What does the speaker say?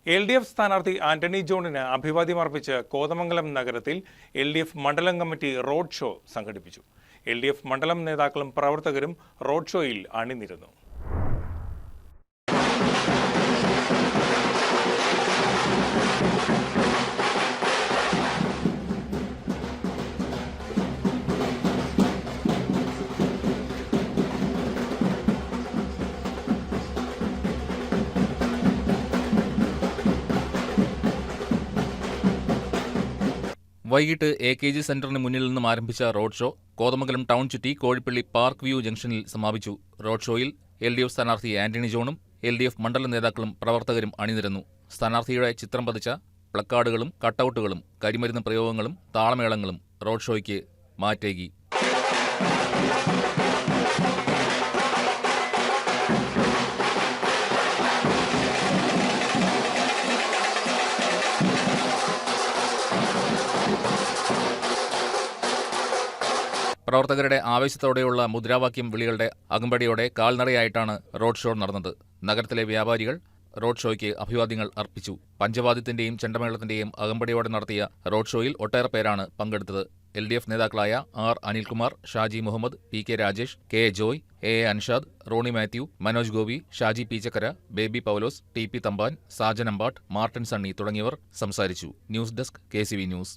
LDF സ്ഥാനാർത്ഥി ആന്റണി ജോണിന് അഭിവാദ്യം അർപ്പിച്ച് കോതമംഗലം നഗരത്തിൽ LDF മണ്ഡലം കമ്മിറ്റി റോഡ് ഷോ സംഘടിപ്പിച്ചു. LDF മണ്ഡലം നേതാക്കളും പ്രവർത്തകരും റോഡ് ഷോയിൽ അണിനിരന്നു. വൈകിട്ട് AKG സെന്ററിന് മുന്നിൽ നിന്നും ആരംഭിച്ച റോഡ് ഷോ കോതമംഗലം ടൗൺ ചുറ്റി കോഴിപ്പള്ളി പാർക്ക് വ്യൂ ജംഗ്ഷനിൽ സമാപിച്ചു. റോഡ് ഷോയിൽ LDF സ്ഥാനാർത്ഥി ആന്റണി ജോണും LDF മണ്ഡലം നേതാക്കളും പ്രവർത്തകരും അണിനിരന്നു. സ്ഥാനാർത്ഥിയുടെ ചിത്രം പതിച്ച പ്ലക്കാർഡുകളും കട്ടൌട്ടുകളും കരിമരുന്ന് പ്രയോഗങ്ങളും താളമേളങ്ങളും റോഡ് ഷോയ്ക്ക് മാറ്റേകി. പ്രവർത്തകരുടെ ആവേശത്തോടെയുള്ള മുദ്രാവാക്യം വിളികളുടെ അകമ്പടിയോടെ കാൽനടയായിട്ടാണ് റോഡ് ഷോ നടന്നത്. നഗരത്തിലെ വ്യാപാരികൾ റോഡ് ഷോയ്ക്ക് അഭിവാദ്യങ്ങൾ അർപ്പിച്ചു. പഞ്ചവാദ്യത്തിന്റെയും ചെണ്ടമേളത്തിന്റെയും അകമ്പടിയോടെ നടത്തിയ റോഡ് ഷോയിൽ ഒട്ടേറെ പേരാണ് പങ്കെടുത്തത്. LDF നേതാക്കളായ R. Anilkumar, Shaji Muhammad, PK Rajesh, KA Joy, AA Anshad, Roni Mathew, Manoj Gopi, Shaji Peechakkara, Baby Paulose, TP Thampan, Sajan Ambattu, Martin Sunny തുടങ്ങിയവർ സംസാരിച്ചു. News desk KCV news.